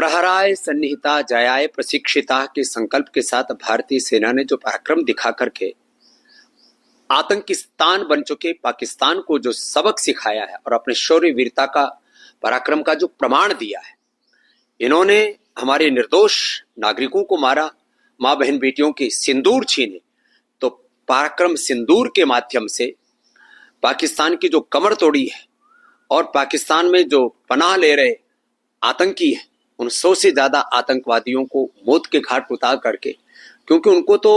प्रहराय सन्निहिता जयाय प्रशिक्षिता के संकल्प के साथ भारतीय सेना ने जो पराक्रम दिखा करके आतंकिस्तान बन चुके पाकिस्तान को जो सबक सिखाया है और अपने शौर्य वीरता का पराक्रम का जो प्रमाण दिया है, इन्होंने हमारे निर्दोष नागरिकों को मारा, मां बहन बेटियों के सिंदूर छीने, तो पराक्रम सिंदूर के माध्यम से पाकिस्तान की जो कमर तोड़ी है और पाकिस्तान में जो पनाह ले रहे आतंकी है, उन 100 से ज्यादा आतंकवादियों को मौत के घाट उतार करके, क्योंकि उनको तो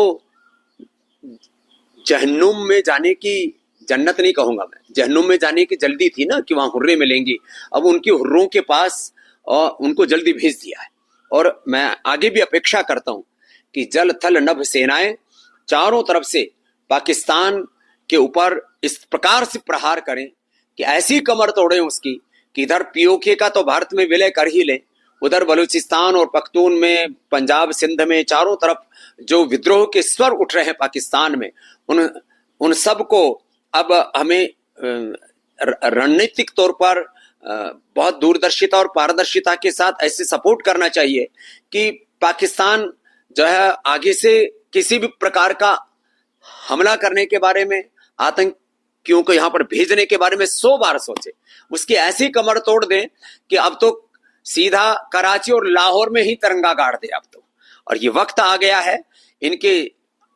जहन्नुम में जाने की, जन्नत नहीं कहूंगा मैं, जहन्नुम में जाने की जल्दी थी ना कि वहां हुर्रे मिलेंगी। अब उनकी हुर्रों के पास और उनको जल्दी भेज दिया है। और मैं आगे भी अपेक्षा करता हूं कि जल थल नभ सेनाएं चारों तरफ से पाकिस्तान के ऊपर इस प्रकार से प्रहार करें कि ऐसी कमर तोड़ें उसकी कि इधर पीओके का तो भारत में विलय कर ही ले, उधर बलूचिस्तान और पख्तून में, पंजाब सिंध में, चारों तरफ जो विद्रोह के स्वर उठ रहे हैं पाकिस्तान में, उन सब को अब हमें रणनीतिक तौर पर बहुत दूरदर्शिता और पारदर्शिता के साथ ऐसे सपोर्ट करना चाहिए कि पाकिस्तान जो है आगे से किसी भी प्रकार का हमला करने के बारे में, आतंकियों को यहां पर भेजने के बारे में 100 बार सोचे, उसकी ऐसी कमर तोड़ दें कि अब तो सीधा कराची और लाहौर में ही तिरंगा गाड़ दे अब तो। और ये वक्त आ गया है, इनके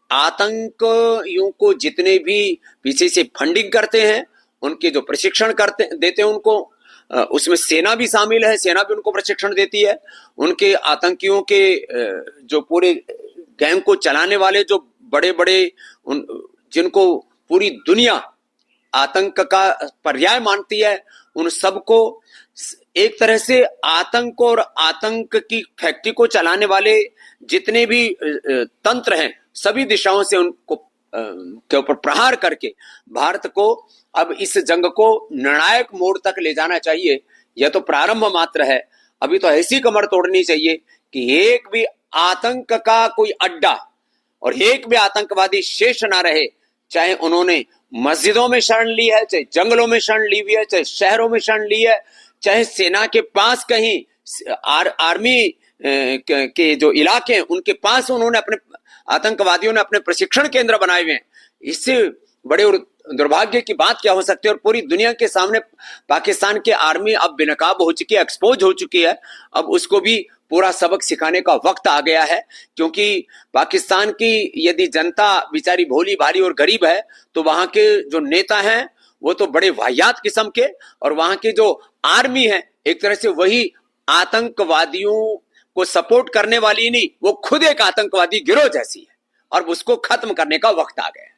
आतंकियों को जितने भी पीछे से फंडिंग करते हैं, उनके जो प्रशिक्षण करते देते हैं उनको, उसमें सेना भी शामिल है, सेना भी उनको प्रशिक्षण देती है। उनके आतंकियों के जो पूरे गैंग को चलाने वाले जो बड़े बड़े जिनको पूरी दुनिया आतंक का पर्याय मानती है, उन सबको एक तरह से आतंक और आतंक की फैक्ट्री को चलाने वाले जितने भी तंत्र हैं, सभी दिशाओं से उनको के ऊपर प्रहार करके भारत को अब इस जंग को निर्णायक मोड़ तक ले जाना चाहिए। यह तो प्रारंभ मात्र है, अभी तो ऐसी कमर तोड़नी चाहिए कि एक भी आतंक का कोई अड्डा और एक भी आतंकवादी शेष ना रहे, चाहे उन्होंने मस्जिदों में शरण ली है, चाहे जंगलों में शरण ली हुई है, चाहे शहरों में शरण ली है, चाहे सेना के पास कहीं आर्मी के जो इलाके हैं उनके पास उन्होंने अपने आतंकवादियों ने अपने प्रशिक्षण केंद्र बनाए हुए हैं। इससे बड़े और दुर्भाग्य की बात क्या हो सकती है। और पूरी दुनिया के सामने पाकिस्तान की आर्मी अब बेनकाब हो चुकी है, एक्सपोज हो चुकी है। अब उसको भी पूरा सबक सिखाने का वक्त आ गया है, क्योंकि पाकिस्तान की यदि जनता बेचारी भोली भाली और गरीब है, तो वहां के जो नेता हैं वो तो बड़े वाहियात किस्म के, और वहां की जो आर्मी है एक तरह से वही आतंकवादियों को सपोर्ट करने वाली नहीं, वो खुद एक आतंकवादी गिरोह जैसी है, और उसको खत्म करने का वक्त आ गया।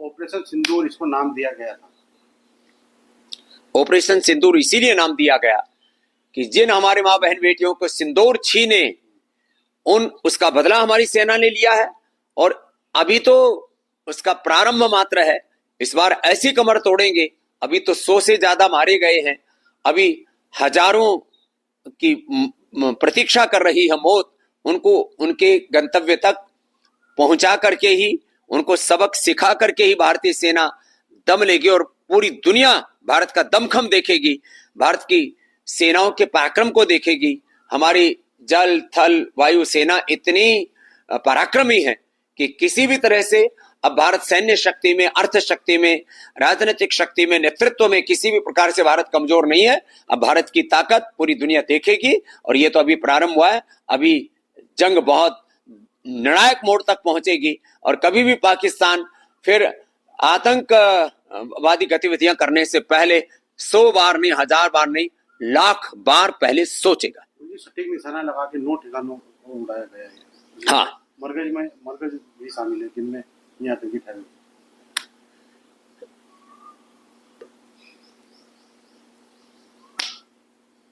ऑपरेशन सिंदूर इसको नाम दिया गया था। ऑपरेशन सिंदूर इसीलिए नाम दिया गया कि जिन हमारे मां बहन बेटियों को सिंदूर छीने, उसका बदला हमारी सेना ने लिया है, और अभी तो उसका प्रारंभ मात्र है। इस बार ऐसी कमर तोड़ेंगे, अभी तो 100 से ज्यादा मारे गए हैं, अभी हजारों की प्रतीक्षा कर रही है मौत, उनको उनके गंतव्य तक पहुंचा करके ही, उनको सबक सिखा करके ही भारतीय सेना दम लेगी और पूरी दुनिया भारत का दमखम देखेगी, भारत की सेनाओं के पराक्रम को देखेगी। हमारी जल थल वायु सेना इतनी पराक्रमी है कि किसी भी तरह से अब भारत सैन्य शक्ति में, अर्थ शक्ति में, राजनीतिक शक्ति में, नेतृत्व में किसी भी प्रकार से भारत कमजोर नहीं है। अब भारत की ताकत पूरी दुनिया देखेगी, और ये तो अभी प्रारंभ हुआ है, अभी जंग बहुत निर्णायक मोड़ तक पहुंचेगी, और कभी भी पाकिस्तान फिर आतंकवादी गतिविधियां करने से पहले 100 बार नहीं, 1000 बार नहीं, लाख बार पहले सोचेगा। सटीक निशाना लगा के 9 ठिकानों को उड़ाया गया है। हाँ, मरकज भी शामिल है जिनमें आतंकी ठहरे।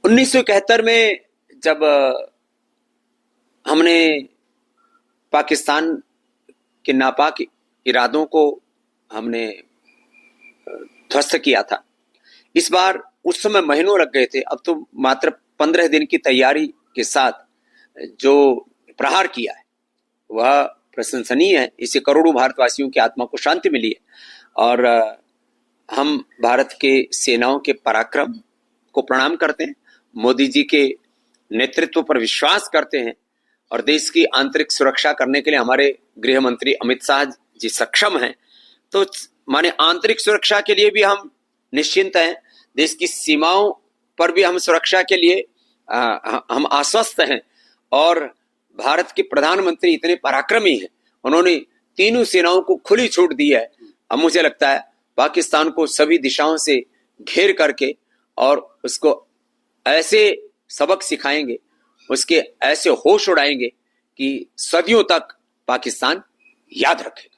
1971 में जब हमने पाकिस्तान के नापाक इरादों को हमने ध्वस्त किया था, इस बार उस समय महीनों लग गए थे, अब तो मात्र 15 दिन की तैयारी के साथ जो प्रहार किया है वह प्रशंसनीय है। इससे करोड़ों भारतवासियों की आत्मा को शांति मिली है, और हम भारत के सेनाओं के पराक्रम को प्रणाम करते हैं। मोदी जी के नेतृत्व पर विश्वास करते हैं और देश की आंतरिक सुरक्षा करने के लिए हमारे गृह मंत्री अमित शाह जी सक्षम हैं, तो माने आंतरिक सुरक्षा के लिए भी हम निश्चिंत हैं, देश की सीमाओं पर भी हम सुरक्षा के लिए हम आश्वस्त हैं। और भारत के प्रधानमंत्री इतने पराक्रमी हैं, उन्होंने तीनों सेनाओं को खुली छूट दी है। अब मुझे लगता है पाकिस्तान को सभी दिशाओं से घेर करके और उसको ऐसे सबक सिखाएंगे, उसके ऐसे होश उड़ाएंगे कि सदियों तक पाकिस्तान याद रखे।